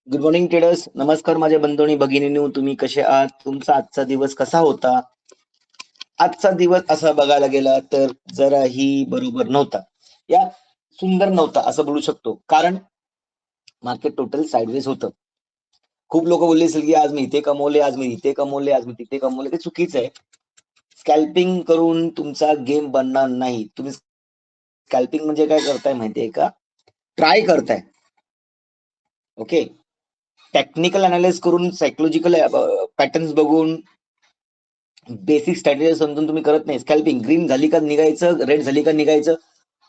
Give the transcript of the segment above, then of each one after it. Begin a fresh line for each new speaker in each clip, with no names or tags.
Good morning traders. नमस्कार माझ्या बंधू आणि भगिनींनो, तुम्ही कसे आहात? तुमचा आजचा दिवस कसा होता? आजचा दिवस असा बघायला गेला तर जराही बरोबर नव्हता. या सुंदर नव्हता असं बोलू शकतो. कारण मार्केट टोटल साइडवेज होतं. खूप लोक बोलले असेल की आज मी इथे कमवले, आज मी इथे कमवले, आज मी तिथे कमवले. ते चुकीचं आहे. स्कॅल्पिंग करून तुमचा गेम बनणार नाही. तुम्ही स्कॅल्पिंग म्हणजे काय करताय माहितीये का? ट्राय करताय. ओके. टेक्निकल अनालिसिस करून सायकोलॉजिकल पॅटर्न्स बघून बेसिक स्ट्रॅटेजी समजून तुम्ही करत नाही. स्कॅल्पिंग ग्रीन झाली का निघायचं, रेड झाली का निघायचं,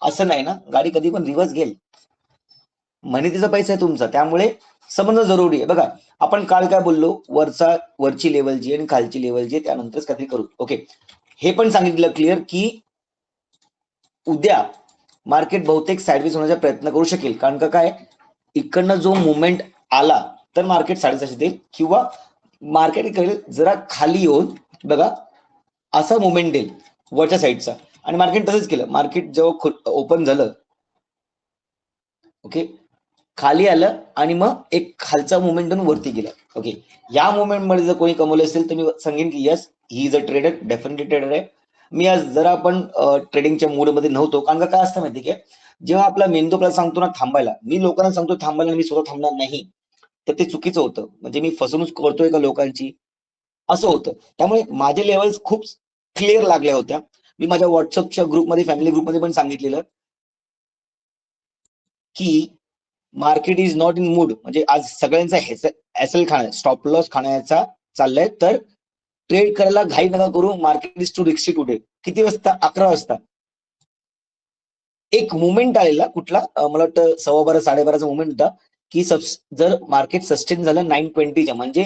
असं नाही ना. गाडी कधी पण रिव्हर्स घेईल. तिचा पैसा आहे तुमचा, त्यामुळे समजणं जरुरी आहे. बघा, आपण काल काय बोललो, वरची लेवल जी आणि खालची लेवल जी त्यानंतरच काहीतरी करू. ओके. हे पण सांगितलं क्लिअर की उद्या मार्केट बहुतेक साइडवेज होण्याचा प्रयत्न करू शकेल. कारण का काय, इकडनं जो मुवमेंट आला तर मार्केट 750 देईल किंवा मार्केट करेल जरा खाली येऊन बघा असा मुवमेंट देईल वरच्या साईडचा. आणि मार्केट तसंच केलं. मार्केट जेव्हा ओपन झालं, ओके, खाली आलं आणि मग एक खालचा मुवमेंट वरती गेला. ओके. या मुवमेंट मध्ये जर कोणी कमवलं असेल तर मी सांगेन की yes, he is a trader, definitely trader आहे. मी आज जरा आपण ट्रेडिंगच्या मूड मध्ये नव्हतो. कारण का काय असतं माहिती की जेव्हा आपला मेंदू आपल्याला सांगतो ना थांबायला, मी लोकांना सांगतो थांबायला, मी स्वतः थांबणार नाही, तर ते चुकीचं होतं. म्हणजे मी फसवणूक करतोय का लोकांची, असं होतं. त्यामुळे माझे लेवल्स खूप क्लिअर लागल्या होत्या. मी माझ्या व्हॉट्सअपच्या ग्रुपमध्ये, फॅमिली ग्रुपमध्ये पण सांगितलेलं की market is not in mood. म्हणजे आज सगळ्यांचा एसएल खाण्या, स्टॉप लॉस खाण्याचा चाललाय. तर ट्रेड करायला घाई नका करू. Market is to risky today. किती वाजता? 11 वाजता एक मुवमेंट आलेला कुठला, मला वाटतं 12:15 12:30चा मुवमेंट होता की जर मार्केट सस्टेन झालं 920च्या, म्हणजे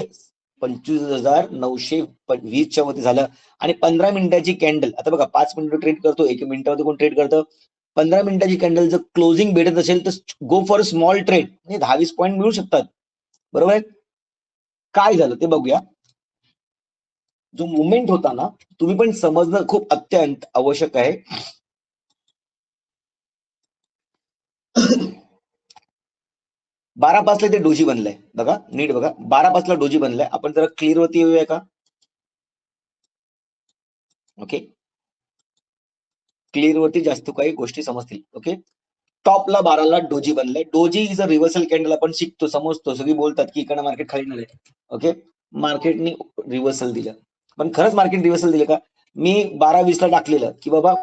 25,920च्या वरती झालं आणि 15 मिनिटाची कॅन्डल, आता बघा 5 मिनिटं ट्रेड करतो, 1 मिनिटामध्ये कोण ट्रेड करतं, 15 मिनिटाची कॅन्डल जर क्लोजिंग भेटत असेल तर गो फॉर स्मॉल ट्रेड, म्हणजे 10-20 पॉईंट मिळू शकतात. बरोबर आहे. काय झालं ते बघूया. जो मुवमेंट होता ना, तुम्ही पण समजणं खूप अत्यंत आवश्यक आहे. 12:05 ते डोजी बनलाय. बघा नीट बघा, 12:05 डोजी बनलाय. आपण जरा क्लिअर वरती येऊया का? ओके. क्लिअर वरती जास्त काही गोष्टी समजतील. ओके. टॉपला 12ला डोजी बनलाय. Doji is a reversal candle. आपण शिकतो, समजतो, सगळी बोलतात की इकडे मार्केट खाली नाही. ओके. मार्केटने रिव्हर्सल दिलं, पण खरंच मार्केट रिव्हर्सल दिलं का? मी 12:20ला टाकलेलं की बाबा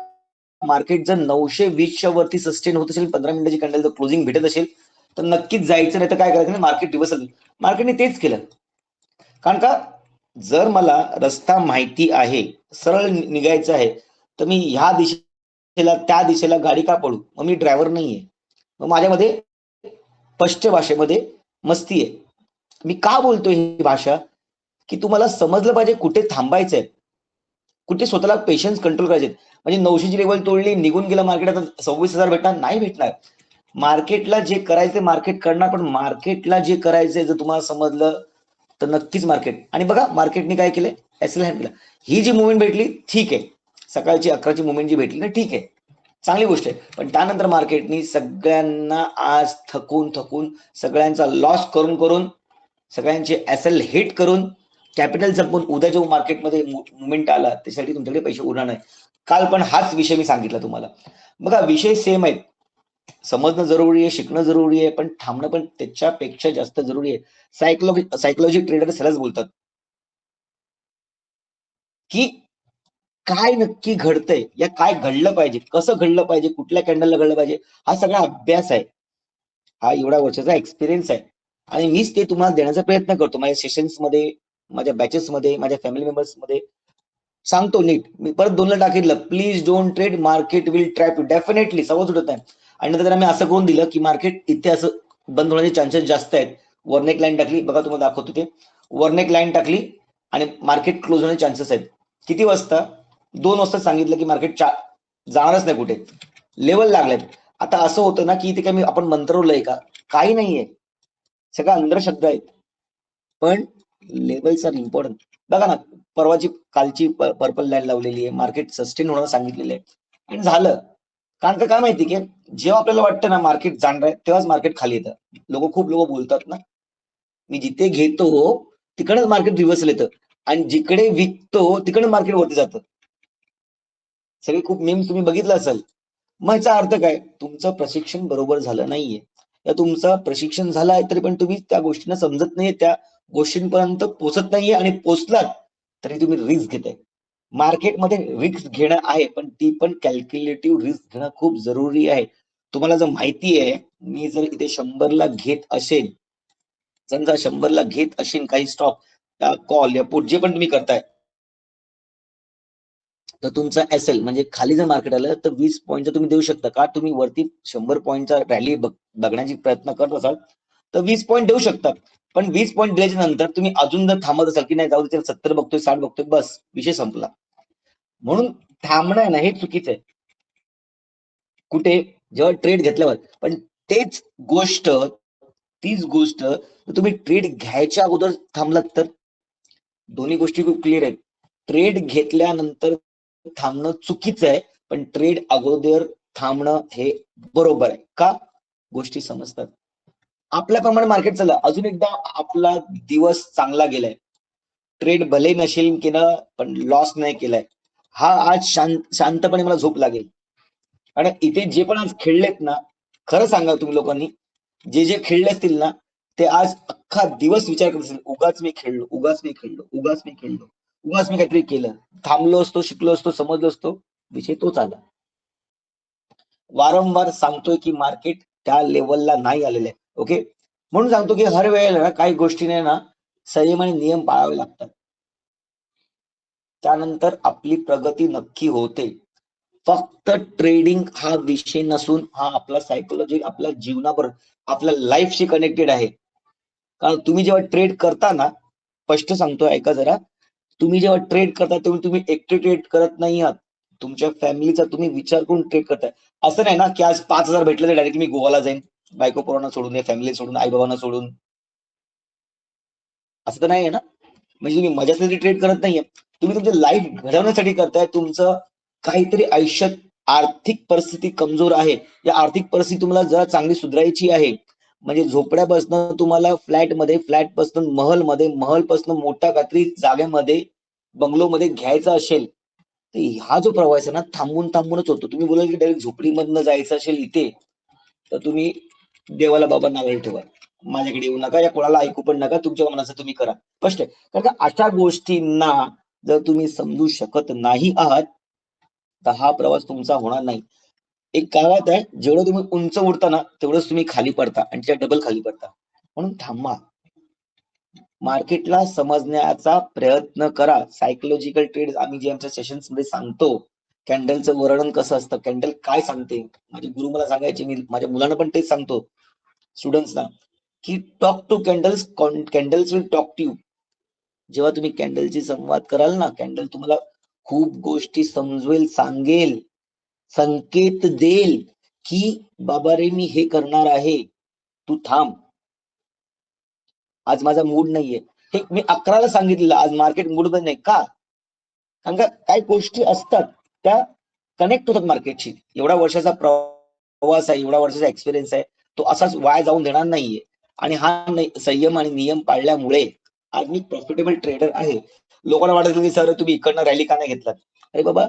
मार्केट जर 920च्या वरती सस्टेन होत असेल, 15 मिनिटाची कॅन्डल जर क्लोजिंग भेटत असेल तर नक्कीच जायचं, नाही तर काय करायचं, मार्केट रिव्हर्सल. मार्केटने तेच केलं. कारण का, जर मला रस्ता माहिती आहे, सरळ निघायचं आहे, तर मी ह्या दिशेला त्या दिशेला गाडी का पळू? मग मी ड्रायव्हर नाहीये. मग माझ्यामध्ये स्पष्ट भाषेमध्ये मस्ती आहे. मी का बोलतोय ही भाषा? की तुम्हाला समजलं पाहिजे कुठे थांबायचंय, कुठे स्वतःला पेशन्स कंट्रोल करायचे. म्हणजे 900ची लेवल तोडली, निघून गेला मार्केट, आता 26,000 भेटणार नाही, भेटणार. मार्केटला जे करायचंय मार्केट करणार, पण मार्केटला जे करायचंय जर तुम्हाला समजलं तर नक्कीच मार्केट. आणि बघा मार्केटने काय केलंय, एसएल हँड केला. ही जी मुवमेंट भेटली ठीक आहे, सकाळची 11ची मुवमेंट जी भेटली ना, ठीक आहे, चांगली गोष्ट आहे. पण त्यानंतर मार्केटनी सगळ्यांना आज थकून थकून, सगळ्यांचा लॉस करून करून, सगळ्यांचे एसएल हिट करून, कॅपिटल संपून उद्या जो मार्केटमध्ये मुवमेंट आला त्यासाठी तुमच्याकडे पैसे उरणार नाही. काल पण हाच विषय मी सांगितला तुम्हाला. बघा विषय सेम आहेत. समजणं जरुरी आहे, शिकणं जरुरी आहे, पण थांबणं पण त्याच्यापेक्षा जास्त जरुरी आहे. सायकोलॉजी ट्रेडर ह्यालाच बोलतात की काय नक्की घडतंय, या काय घडलं पाहिजे, कसं घडलं पाहिजे, कुठल्या कॅन्डलला घडलं पाहिजे, हा सगळा अभ्यास आहे. हा एवढा वर्षाचा एक्सपिरियन्स आहे. आणि मीच ते तुम्हाला देण्याचा प्रयत्न करतो. माझ्या सेशन्स मध्ये, माझ्या बॅचेस मध्ये, माझ्या फॅमिली मेंबर्स मध्ये सांगतो नीट. मी परत 2ला टाकितलं, please don't trade, market will trap you. Definitely सवय उठत नाही. आणि नंतर आम्ही असं करून दिलं की मार्केट इथे असं बंद होण्याचे चान्सेस जास्त आहेत. वरने एक लाईन टाकली, बघा तुम्हाला दाखवतो ते. वरने एक लाईन टाकली आणि मार्केट क्लोज होण्याचे चान्सेस आहेत. किती वाजता? 2 वाजता सांगितलं की मार्केट जाणारच नाही कुठे, लेवल लागलेत. आता असं होतं ना की इथे काय आपण मंत्रवलंय का? काही नाहीये, सगळं अंधश्रद्धा आहेत. पण लेवल्स आर इम्पॉर्टंट. बघा ना, परवाची कालची पर्पल लाईन लावलेली आहे, मार्केट सस्टेन होणं सांगितलेलं आहे आणि झालं. कारण का काय माहिती की जेव्हा आपल्याला वाटतं ना मार्केट जाणार आहे, तेव्हाच मार्केट खाली येतं. खूप लोक बोलतात ना मी जिथे घेतो तिकडे मार्केट रिव्हर्सल येतं आणि जिकडे विकतो तिकडे मार्केट वरती जातं. सगळे खूप मीम्स तुम्ही बघितलं असेल. मग याचा अर्थ काय? तुमचं प्रशिक्षण बरोबर झालं नाहीये, या तुमचं प्रशिक्षण झालं आहे तरी पण तुम्ही त्या गोष्टींना समजत नाहीये, त्या गोष्टींपर्यंत पोहोचत नाहीये आणि पोहोचलात तरी तुम्ही रिस्क घेताय. मार्केटमध्ये रिस्क घेणं आहे, पण ती पण कॅल्क्युलेटिव्ह रिस्क घेणं खूप जरुरी आहे. तुम्हाला जर माहिती आहे, मी जर इथे 100ला घेत असेल, समजा 100ला घेत असेल काही स्टॉक, कॉल या पुट जे पण तुम्ही करताय, तर तुमचा एसएल म्हणजे खाली जर मार्केट आलं तर 20 पॉईंटचा तुम्ही देऊ शकता का? तुम्ही वरती 100 पॉईंटचा रॅली बघण्याची प्रयत्न करत असाल तर 20 पॉईंट देऊ शकता. पण 20 पॉईंट दिल्याच्या नंतर तुम्ही अजून जर थांबत असाल की नाही जाऊ दे 70 बघतोय 60 बघतोय बस विषय संपला. म्हणून थांबणं आहे ना हे चुकीचं आहे. कुठे? जेव्हा ट्रेड घेतल्यावर. पण तेच गोष्ट तीच गोष्ट तुम्ही ट्रेड घ्यायच्या अगोदर थांबलात तर दोन्ही गोष्टी खूप क्लिअर आहेत. ट्रेड घेतल्यानंतर थांबणं चुकीचं आहे, पण ट्रेड अगोदर थांबणं हे बरोबर आहे. का? गोष्टी समजतात. आपल्याप्रमाणे मार्केट चाललं. अजून एकदा आपला दिवस चांगला गेलाय. ट्रेड भले नसेल केलं, पण लॉस नाही केलाय. हा आज शांतपणे मला झोप लागेल. आणि इथे जे पण आज खेळलेत ना, खरं सांगा तुम्ही लोकांनी, जे जे खेळले असतील ना, ते आज अख्खा दिवस विचार करत असतील, उगाच मी खेळलो, उगाच मी खेळलो, उगाच मी खेळलो, उगाच मी काहीतरी केलं. थांबलो असतो, शिकलो असतो, समजलो असतो, विषय तोच आला. वारंवार सांगतोय की मार्केट त्या लेवलला नाही आलेलं आहे. ओके, म्हणून सांगतो की हर वेळेला काही गोष्टीने ना संयम आणि नियम पाळावे लागतात. त्यानंतर आपली प्रगती नक्की होते. फक्त ट्रेडिंग हा विषय नसून हा आपला सायकोलॉजी आपल्या जीवनाबरोबर आपल्या लाईफशी कनेक्टेड आहे. कारण तुम्ही जेव्हा ट्रेड करता ना, स्पष्ट सांगतो ऐका जरा, तुम्ही जेव्हा ट्रेड करता तेव्हा तुम्ही एकटे ट्रेड करत नाही आहात. तुमच्या फॅमिलीचा तुम्ही विचार करून ट्रेड करताय. असं नाही ना की आज 5,000 भेटले तर डायरेक्ट मी गोवाला जाईन, बायको पोरांना सोडून, फॅमिली सोडून, आई बाबांना सोडून. असं तर नाहीये ना. म्हणजे तुम्ही मजासाठी ट्रेड करत नाहीये. तुम्ही तुमची लाईफ घडवण्यासाठी करताय. तुमचं काहीतरी आयुष्यात आर्थिक परिस्थिती कमजोर आहे. या आर्थिक परिस्थिती तुम्हाला जरा चांगली सुधारायची आहे. म्हणजे झोपड्यापासून तुम्हाला फ्लॅटमध्ये, फ्लॅटपासून महलमध्ये, महलपासून मोठ्या काहीतरी जागेमध्ये, बंगलोमध्ये घ्यायचा असेल, तर हा जो प्रवास आहे ना थांबून थांबूनच होतो. तुम्ही बोलाल की डायरेक्ट झोपडीमधनं जायचं असेल इथे, तर तुम्ही देवाला बाबा नारळ ठेवा. माझ्याकडे येऊ नका, या कोणाला ऐकू पण नका, तुमच्या मनाचं तुम्ही करा. स्पष्ट आहे. कारण का अशा गोष्टींना जर तुम्ही समजू शकत नाही आहात, तर हा प्रवास तुमचा होणार नाही. एक कहावत आहे, जेवढं तुम्ही उंच उडता ना, तेवढंच तुम्ही खाली पडता आणि त्या डबल खाली पडता. म्हणून थांबा. मार्केटला समजण्याचा प्रयत्न करा. सायकोलॉजिकल ट्रेड आम्ही जे आमच्या सेशन्स मध्ये सांगतो, कॅन्डलचं वर्णन कसं असतं, कॅन्डल काय सांगते, माझे गुरु मला सांगायचे, मी माझ्या मुलांना पण तेच सांगतो स्टुडंट्सना, की talk to candles, candles will talk to you. जेव्हा तुम्ही कॅन्डलची संवाद कराल ना, कॅन्डल तुम्हाला खूप गोष्टी समजवेल, सांगेल, संकेत देईल की बाबा रे मी हे करणार आहे, तू थांब, आज माझा मूड नाहीये. हे मी 11ला सांगितलेलं, आज मार्केट मूड मध्ये नाही का? कारण का काही गोष्टी असतात त्या कनेक्ट होतात मार्केटशी. एवढा वर्षाचा प्रवास आहे, एवढा वर्षाचा एक्सपिरियन्स आहे, तो असाच वाया जाऊन देणार नाहीये. आणि हा संयम आणि नियम पाळल्यामुळे आज मी प्रॉफिटेबल ट्रेडर आहे. लोकांना वाटत की सर तुम्ही इकडनं रॅली का नाही घेतलात? अरे बाबा,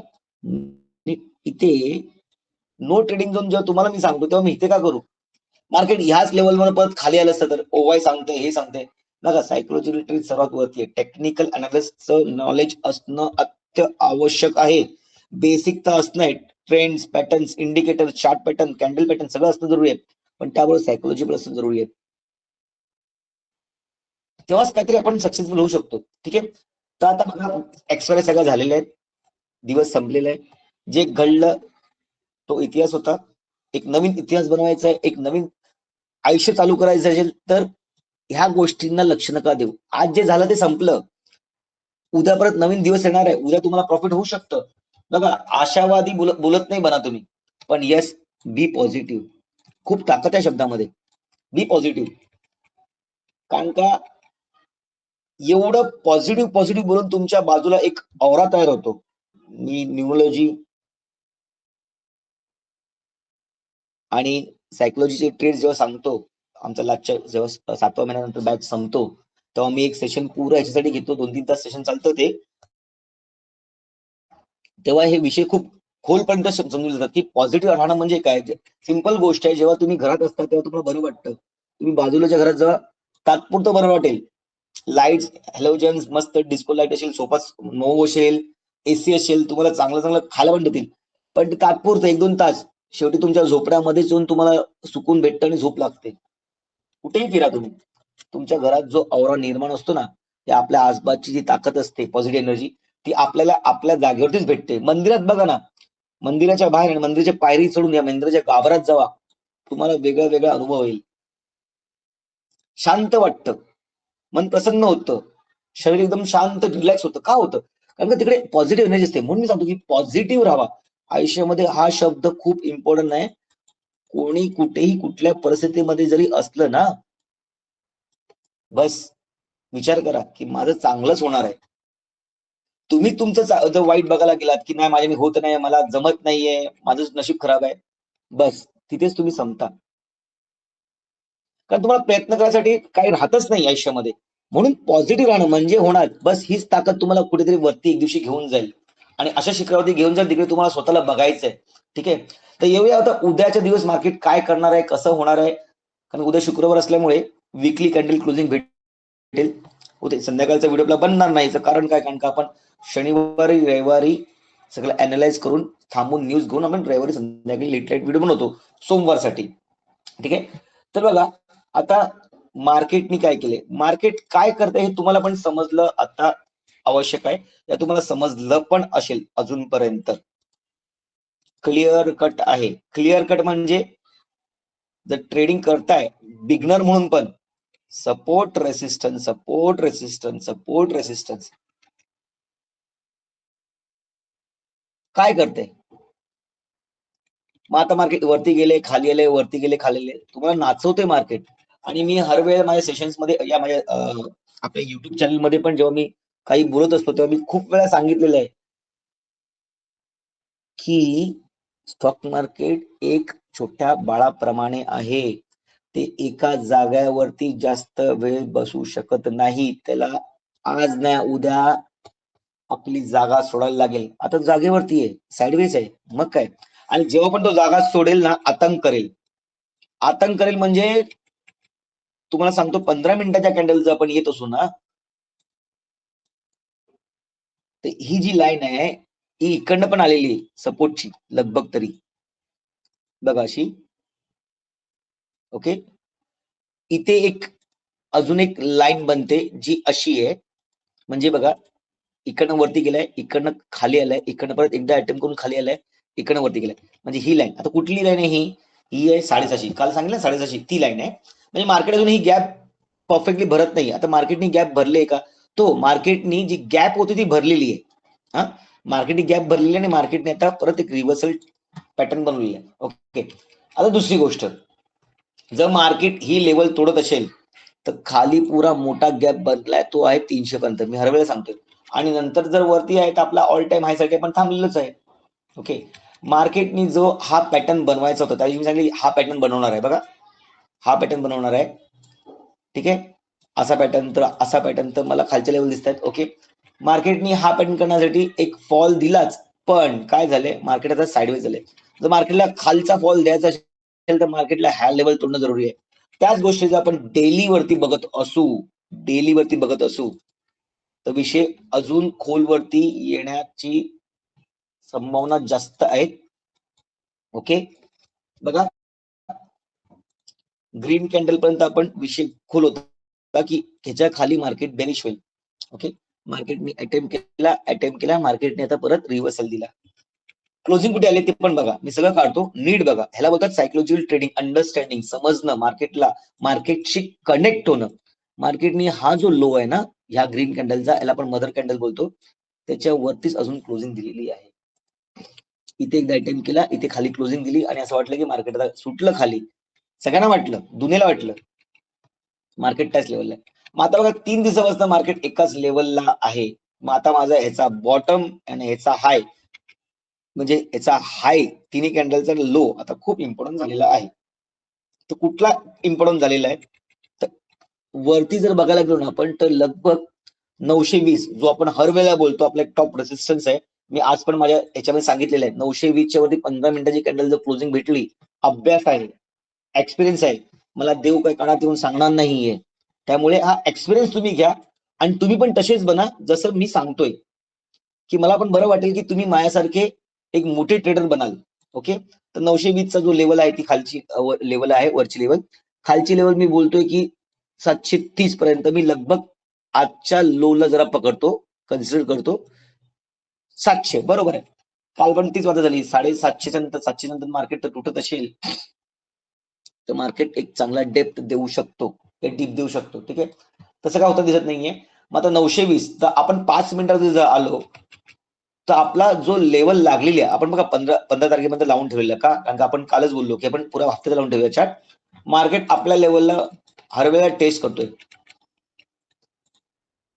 इथे नो ट्रेडिंग झोन जेव्हा तुम्हाला मी सांगतो तेव्हा मी इथे का करू? मार्केट ह्याच लेवलवर परत खाली आलं असतं तर ओवाय सांगते, हे सांगते बघा, सायकोलॉजिकल ट्रेड सर्वात वरती आहे. टेक्निकल अनालिस्टचं नॉलेज असणं आवश्यक आहे. बेसिक तर असणं, trends, patterns, indicator, chart pattern, candle pattern सगळं असणं जरुरी आहे. पण त्याबरोबर सायकोलॉजी पण असणं जरुरी आहे. तेव्हाच काहीतरी आपण सक्सेसफुल होऊ शकतो. ठीक आहे. तर आता बघा, एक्सपायरी सगळं झालेले आहेत, दिवस संपलेला आहे. जे घडलं तो इतिहास होता. एक नवीन इतिहास बनवायचा आहे, एक नवीन आयुष्य चालू करायचं असेल तर ह्या गोष्टींना लक्ष नका देऊ. आज जे झालं ते संपलं. उद्या परत नवीन दिवस येणार आहे. उद्या तुम्हाला प्रॉफिट होऊ शकतं. बघा, आशावादी बोलत नाही बना तुम्ही, पण येस, बी पॉझिटिव्ह. खूप ताकद आहे शब्दामध्ये. बी पॉझिटिव्ह. कारण का एवढं पॉझिटिव्ह बोलून तुमच्या बाजूला एक औरा तयार होतो. मी न्यूरोलॉजी आणि सायकोलॉजीचे ट्रेड जेव्हा सांगतो, आमचा लास्टच्या जेव्हा 7व्या महिन्यानंतर बॅच संपतो तेव्हा मी एक सेशन पूर्ण याच्यासाठी घेतो, 2-3 तास सेशन चालतं ते. तेव्हा हे विषय खूप खोलपर्यंत समजून जातात की पॉझिटिव्ह राहणं म्हणजे काय. सिंपल गोष्ट आहे, जेव्हा तुम्ही घरात असता तेव्हा तुम्हाला बरं वाटतं. तुम्ही बाजूलाच्या घरात जेव्हा तात्पुरतं बरं वाटेल, लाईट्स हॅलोजन्स मस्त डिस्को लाईट असेल, सोफा मऊ असेल, एसी असेल, तुम्हाला चांगलं चांगलं खायला पण देतील, पण ते तात्पुरतं 1-2 तास. शेवटी तुमच्या झोपड्यामध्येच येऊन तुम्हाला सुकून भेटतं आणि झोप लागते. कुठेही फिरा तुम्ही, तुमच्या घरात जो औरा निर्माण असतो ना, ते आपल्या आसपासची जी ताकद असते पॉझिटिव्ह एनर्जी, ती आपल्याला आपल्या जागेवरतीच भेटते. मंदिरात बघा ना, मंदिराच्या बाहेर मंदिराच्या पायरी चढून या मंदिराच्या गाभाऱ्यात जावा, तुम्हाला वेगळा वेगळा अनुभव येईल. शांत वाटतं, मन प्रसन्न होतं, शरीर एकदम शांत रिलॅक्स होतं. का होतं? कारण का तिकडे पॉझिटिव्ह एनर्जी असते. म्हणून मी सांगतो की पॉझिटिव्ह राहावा. आयुष्यामध्ये हा शब्द खूप इम्पॉर्टंट आहे. कोणी कुठेही कुठल्या परिस्थितीमध्ये जरी असलं ना, बस विचार करा की माझं चांगलंच होणार आहे. तुम्ही तुमचं जर वाईट बघायला गेलात की नाही माझ्याने होत नाही, मला जमत नाहीये, माझं नशीब खराब आहे, बस तिथेच तुम्ही संपता. कारण तुम्हाला प्रयत्न करायसाठी काही राहतच नाही आयुष्यामध्ये. म्हणून पॉझिटिव्ह राहणं म्हणजे होणार. बस हीच ताकद तुम्हाला कुठेतरी वरती एक दिवशी घेऊन जाईल आणि अशा शिखरावरती घेऊन जाईल तिकडे तुम्हाला स्वतःला बघायचंय. ठीक आहे. तर येऊया आता उद्याच्या दिवस मार्केट काय करणार आहे, कसं होणार आहे. कारण उद्या शुक्रवार असल्यामुळे विकली कॅन्डल क्लोजिंग भेटेल. उद्या संध्याकाळचा व्हिडिओ आपला बनणार नाही. याचं कारण काय, कारण का आपण शनिवारी रविवारी सगळं अॅनलाइज करून थांबून न्यूज घेऊन आपण रविवारी संध्याकाळी लेट लाईट व्हिडिओ बनवतो सोमवारसाठी. ठीक आहे. तर बघा आता मार्केटनी काय केले, मार्केट काय करते हे तुम्हाला पण समजलं आता आवश्यक आहे, या तुम्हाला समजलं पण असेल अजूनपर्यंत. क्लिअर कट आहे. क्लिअर कट म्हणजे जर ट्रेडिंग करताय बिगनर म्हणून पण support resistance, support resistance, support resistance काय करते. मग आता मार्केट वरती गेले खाली आले, वरती गेले खाली आले, तुम्हाला नाचवते मार्केट. आणि मी हर वेळ माझ्या सेशन्स मध्ये या माझ्या आपल्या युट्यूब चॅनल मध्ये पण जेव्हा मी काही बोलत असतो तेव्हा मी खूप वेळा सांगितलेलं आहे की स्टॉक मार्केट एक छोट्या बाळाप्रमाणे आहे. ते एका जाग्यावरती जास्त वेळ बसू शकत नाही. त्याला आज नाही उद्या आपली जागा सोडायला लागेल. आता जागेवरती आहे, साईडवेज आहे, मग काय. आणि जेव्हा पण तो जागा सोडेल ना, आतंक करेल. आतंक करेल म्हणजे तुम्हाला सांगतो 15 मिनिटाच्या कॅन्डल जर आपण येत असू ना, तर ही जी लाईन आहे ही इकडनं पण आलेली आहे सपोर्टची लगभग तरी. बघा अशी. ओके. इथे एक अजून एक लाईन बनते जी अशी आहे. म्हणजे बघा इकडनं वरती गेलाय, इकडनं खाली आलाय, इकडनं परत एकदा अटेम्प्ट करून खाली आलाय, इकडनं वरती गेलाय. म्हणजे ही लाईन आता कुठली लाईन आहे ही? ही आहे 650. काल सांगितलं 650 ती लाईन आहे. म्हणजे मार्केट अजून ही गॅप परफेक्टली भरत नाही. आता मार्केटनी गॅप भरले का? तो मार्केटनी जी गॅप होती ती भरलेली आहे. हा, मार्केटनी गॅप भरलेली आणि मार्केटने आता परत एक रिव्हर्सल पॅटर्न बनवलेला आहे. ओके. आता दुसरी गोष्ट, जर मार्केट ही लेवल तोडत असेल तर खाली पुरा मोठा गॅप बनलाय, तो आहे 300 पर्यंत. मी हर वेळेला सांगतोय. आणि नंतर जर वरती आहे तर आपला ऑल टाइम हायसाठी पण थांबलेलंच आहे. ओके. मार्केटनी जो हा पॅटर्न बनवायचा होता त्याची मी सांगितली हा पॅटर्न बनवणार आहे. बघा हा पॅटर्न बनवणार आहे. ठीक आहे. असा पॅटर्न तर असा पॅटर्न तर मला खालच्या लेवल दिसत आहेत. ओके. मार्केटनी हा पॅटर्न करण्यासाठी एक फॉल दिलाच, पण काय झालंय मार्केट आता साईडवेज झालंय. जर मार्केटला खालचा फॉल द्यायचा असेल तर मार्केटला ह्या लेवल तोडणं जरुरी आहे. त्याच गोष्टी जर आपण डेली वरती बघत असू, डेली वरती बघत असू तर विषय अजून खोलवरती येण्याची संभावना जास्त आहे. ओके. बघा ग्रीन कॅन्डल पर्यंत आपण विषय खोल होता की ह्याच्या खाली मार्केट बेनिश होईल. ओके. मार्केटने अटेम्प्ट केला मार्केटने आता परत रिव्हर्सल दिला. क्लोजिंग कुठे आले ते पण बघा. मी सगळं काढतो नीट बघा. ह्याला बोलतात सायकोलॉजिकल ट्रेडिंग, अंडरस्टँडिंग, समजणं मार्केटला, मार्केटशी कनेक्ट होणं. मार्केटने हा जो लो आहे ना ह्या ग्रीन कॅन्डलचा, याला आपण मदर कॅन्डल बोलतो, त्याच्यावरतीच अजून क्लोजिंग दिलेली आहे. इथे एकदा अटेम्प्ट केला, इथे खाली क्लोजिंग दिली आणि असं वाटलं की मार्केट आता सुटलं खाली. सगळ्यांना वाटलं, दुनियाला वाटलं मार्केट त्याच लेवलला आहे. मग आता बघा 3 दिवसापासून मार्केट एकाच लेवलला आहे. मग आता माझा ह्याचा बॉटम आणि ह्याचा हाय, म्हणजे याचा हाय तिन्ही कॅन्डलचा लो आता खूप इम्पॉर्टंट झालेला आहे. तर कुठला इम्पॉर्टंट झालेला आहे, तर वरती जर बघायला गेलो ना आपण तर लगभग 920 जो आपण हर वेळेला बोलतो आपला एक टॉप रेसिस्टन्स आहे. मी आज पण माझ्या याच्यामध्ये सांगितलेलं आहे 920च्या वरती 15 मिनिटाची कॅन्डल जर क्लोजिंग भेटली, अभ्यास आहे, एक्सपिरियन्स आहे, मला देव काही कानात येऊन सांगणार नाहीये. त्यामुळे हा एक्सपिरियन्स तुम्ही घ्या आणि तुम्ही पण तसेच बना जसं मी सांगतोय, की मला पण बरं वाटेल की तुम्ही माझ्यासारखे एक मोठे ट्रेडर बनाल. ओके, तर 920चा जो लेवल आहे ती खालची लेवल आहे, वरची लेवल. खालची लेवल मी बोलतोय की 730 पर्यंत मी लगभग आजच्या लोला जरा पकडतो, कन्सिडर करतो 700. बरोबर आहे, काल पण तीच वाटा झाली 750च्या नंतर. 700 नंतर मार्केट तर तुटत असेल तर मार्केट एक चांगला डेप्थ देऊ शकतो, एक डीप देऊ शकतो. ठीक आहे, तसं काय होतं दिसत नाहीये. मग आता 920 तर आपण 5 मिनिटात जर आलो तर आपला जो लेवल लागलेली आहे, आपण बघा 15 तारखेपर्यंत लावून ठेवलेला का, कारण का आपण कालच बोललो की आपण पुरा हफ्त्याचा लावून ठेवूया चार्ट. मार्केट आपल्या लेवलला हर वेळेला टेस्ट करतोय.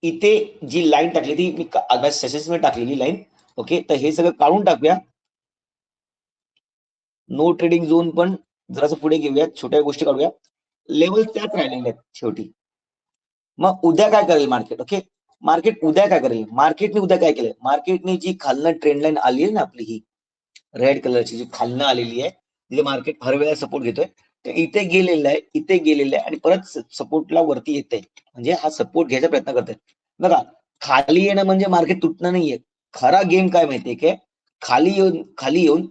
इथे जी लाईन टाकली ती मी सेशन्स मध्ये टाकलेली लाईन. ओके, तर हे सगळं काढून टाकूया. नो ट्रेडिंग झोन पण जरासं पुढे घेऊया, छोट्या गोष्टी काढूया. लेवल त्याच राहिलेल्या आहेत शेवटी. मग उद्या काय करेल मार्केट? ओके, मार्केट उद्या काय करेल? मार्केटने उद्या काय केलं? मार्केटने जी खालनं ट्रेंड लाईन आली आहे ना आपली, ही रेड कलरची जी खालनं आलेली आहे, तिथे मार्केट हर वेळेला सपोर्ट घेतोय. तर इथे गेलेलं आहे, इथे गेलेलं आहे आणि परत सपोर्टला वरती येते, म्हणजे हा सपोर्ट घ्यायचा प्रयत्न करतोय. बघा, खाली येणं म्हणजे मार्केट तुटणं नाहीये. खरा गेम काय माहितीये काय? खाली येऊन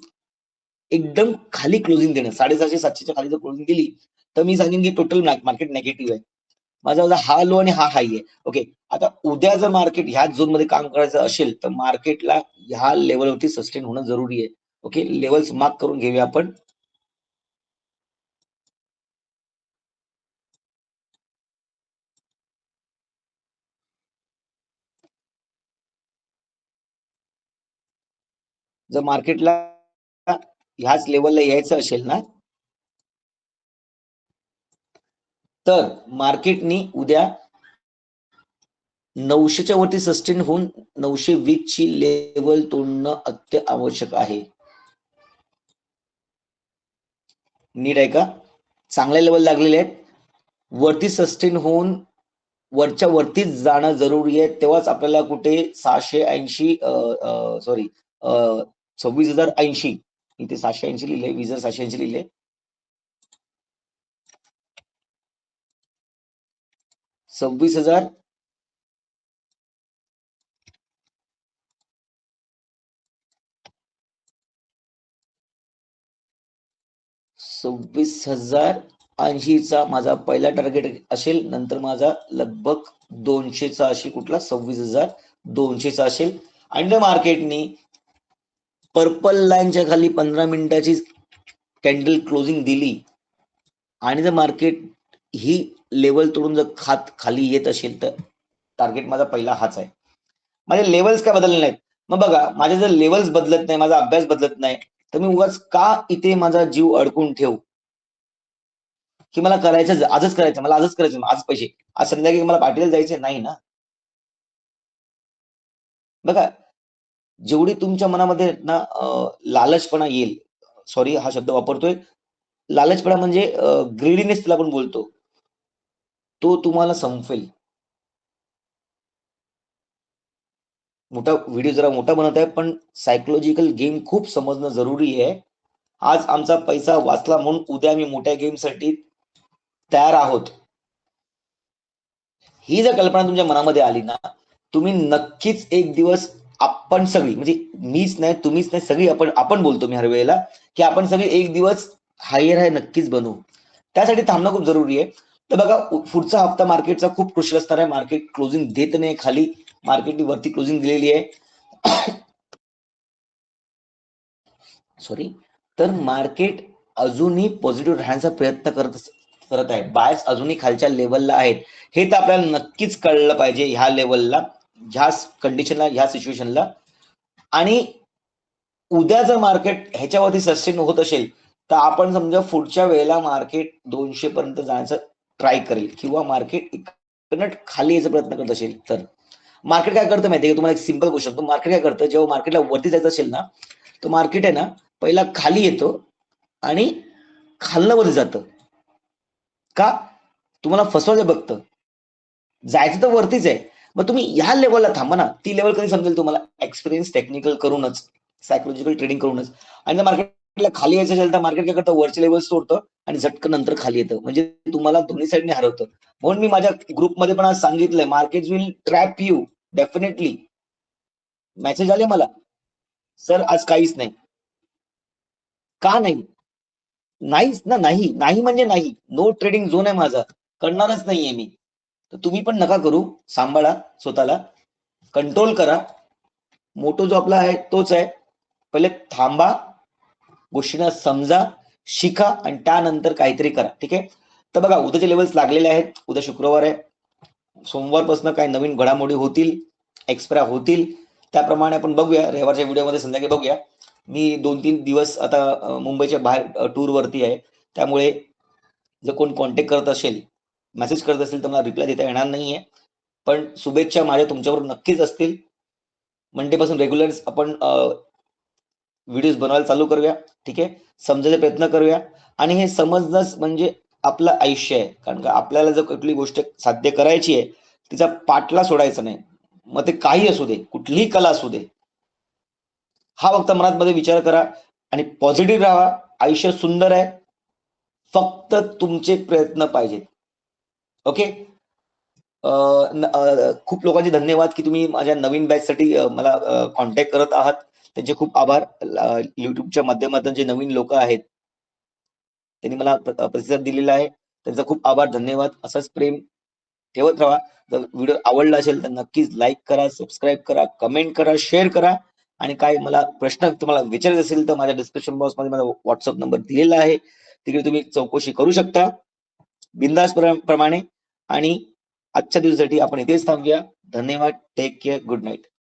एकदम खाली क्लोजिंग देणं. 750 700च्या खाली जर क्लोजिंग दिली तर मी सांगेन की टोटल मार्केट नेगेटिव्ह आहे. माझा हा लो आणि हा हाय आहे. ओके, आता उद्या जर मार्केट ह्याच झोन मध्ये काम करायचं असेल तर मार्केटला ह्या लेवलवरती सस्टेन होणं जरुरी आहे. ओके, लेवल्स मार्क करून घेऊया आपण. जर मार्केटला ह्याच लेवलला यायचं असेल ना तर मार्केटनी उद्या 900च्या वरती सस्टेन होऊन 920 ची लेवल तोडणं अत्यावश्यक आहे. नीट आहे का? चांगल्या लेवल लागलेले आहेत, वरती सस्टेन होऊन वरच्या वरतीच जाणं जरुरी आहे. तेव्हाच आपल्याला कुठे 680 सॉरी 26,080, इथे 780 लिहिले, 20,780 लिहिले, 26,000 26,080चा माझा पहिला टार्गेट असेल. नंतर माझा लगभग 200चा असेल, कुठला 26,200चा असेल. आणि मार्केटनी पर्पल लाईनच्या खाली 15 मिनिटाची कॅन्डल क्लोजिंग दिली आणि जर मार्केट ही लेवल तोडून जर खाली येत असेल तर टार्गेट माझा पहिला हाच आहे. माझे लेवल्स काय बदलले नाहीत. मग बघा, माझे जर लेवल्स बदलत नाही, माझा अभ्यास बदलत नाही, तर मी उगाच का इथे माझा जीव अडकून ठेवू, की मला करायचं आजच करायचं, मला आजच करायचं, आज पैसे, आज संध्याकाळी मला पार्टीला जायचं नाही ना. बघा, जेवढी तुमच्या मनामध्ये ना लालचपणा येईल, सॉरी हा शब्द वापरतोय, लालचपणा म्हणजे ग्रीडीनेस त्याला आपण बोलतो, तो तुम्हाला संपवेल. मोठा व्हिडिओ जरा मोठा बनवत आहे, पण सायकोलॉजिकल गेम खूप समजणं जरुरी आहे. आज आमचा पैसा वाचला म्हणून उद्या आम्ही मोठ्या गेमसाठी तयार आहोत. ही जर कल्पना तुमच्या मनामध्ये आली ना, तुम्ही नक्कीच एक दिवस, आपण सगळी, म्हणजे मीच नाही, तुम्हीच नाही, सगळी आपण बोलतो मी हर वेळेला, की आपण सगळे एक दिवस हायर हाय नक्कीच बनवू. त्यासाठी थांबणं खूप जरुरी आहे. तर बघा, पुढचा हप्ता मार्केटचा खूप क्रुशियल असणार आहे. मार्केट क्लोजिंग देत नाही खाली, मार्केटने वरती क्लोजिंग दिलेली आहे. सॉरी, तर मार्केट अजूनही पॉझिटिव्ह राहण्याचा प्रयत्न करत आहे. बायस अजूनही खालच्या लेवलला आहेत, हे तर आपल्याला नक्कीच कळलं पाहिजे ह्या लेवलला, ह्या कंडिशनला, ह्या सिच्युएशनला. आणि उद्या जर मार्केट ह्याच्यावरती सस्टेन होत असेल तर आपण समजा पुढच्या वेळेला मार्केट 200 पर्यंत जाण्याचा ट्राय करेल, किंवा मार्केट खाली यायचा प्रयत्न करत असेल तर मार्केट काय करतं माहितीये का? तुम्हाला एक सिंपल गोष्ट सांगतो. मार्केट काय करतं, जेव्हा मार्केटला वरती जायचं असेल ना, तर मार्केट आहे ना पहिला खाली येतो आणि खालनं वर जातं. का? तुम्हाला फसवायचं बघतं. जायचं तर वरतीच आहे. मग तुम्ही ह्या लेव्हलला थांबा ना. ती लेव्हल कधी समजेल तुम्हाला? एक्सपिरियन्स टेक्निकल करूनच, सायकॉलॉजिकल ट्रेडिंग करूनच. आणि जर मार्केटला खाली यायचं असेल तर मार्केट काय करतं, वरचे लेव्हल तोडतं आणि झटकन नंतर खाली येतं. म्हणजे तुम्हाला दोन्ही साईडने हरवतं. म्हणून मी माझ्या ग्रुपमध्ये पण आज सांगितलंय, market will trap you definitely. Message आले मला, सर आज काहीच नाही. का नाही? नाहीच ना, नाही. नाही म्हणजे नाही. नो ट्रेडिंग झोन आहे माझा. करणारच नाहीये मी. तर तुम्ही पण नका करू. सांभाळा स्वतःला, कंट्रोल करा. मोटो जो आपला आहे तोच आहे, पहिले थांबा, गोष्टींना समजा, शिका आणि त्यानंतर काहीतरी करा. ठीक आहे. तर बघा, उद्याचे लेवल्स लागलेले आहेत. उद्या शुक्रवार आहे. सोमवारपासून काही नवीन घडामोडी होतील, एक्सपायरी होतील. त्याप्रमाणे आपण बघूया. रविवारच्या व्हिडिओमध्ये संध्याकाळी बघूया. मी 2-3 दिवस आता मुंबईच्या बाहेर टूरवरती आहे. त्यामुळे जर कोण कॉन्टॅक्ट करत असेल, मेसेज करत असेल तर मला रिप्लाय देता येणार नाहीये. पण शुभेच्छा माझ्या तुमच्याबरोबर नक्कीच असतील. मंडे पासून रेग्युलर आपण व्हिडिओज बनवायला चालू करूया. ठीक आहे. समजायचा प्रयत्न करूया. आणि हे समजणंच म्हणजे आपलं आयुष्य आहे. कारण का आपल्याला जर कुठली गोष्ट साध्य करायची आहे, तिचा पाठला सोडायचा नाही. मग ते काही असू दे, कुठलीही कला असू दे. हा फक्त मनात मध्ये विचार करा आणि पॉझिटिव्ह राहा. आयुष्य सुंदर आहे. फक्त तुमचे प्रयत्न पाहिजेत. ओके. खूप लोकांचे धन्यवाद की तुम्ही माझ्या नवीन बॅचसाठी मला कॉन्टॅक्ट करत आहात. त्यांचे खूप आभार. युट्यूबच्या माध्यमातून जे नवीन लोक आहेत त्यांनी मला प्रतिसाद दिलेला आहे. त्यांचा खूप आभार, धन्यवाद. असंच प्रेम ठेवत राहा. जर व्हिडिओ आवडला असेल तर नक्कीच लाईक करा, सबस्क्राईब करा, कमेंट करा, शेअर करा. आणि काय मला प्रश्न तुम्हाला विचारायचे असेल तर माझ्या डिस्क्रिप्शन बॉक्समध्ये माझा व्हॉट्सअप नंबर दिलेला आहे. तिकडे तुम्ही चौकशी करू शकता बिंदास प्रमाणे. आणि आजच्या दिवसासाठी आपण इथेच थांबूया. धन्यवाद. Take care. Good night.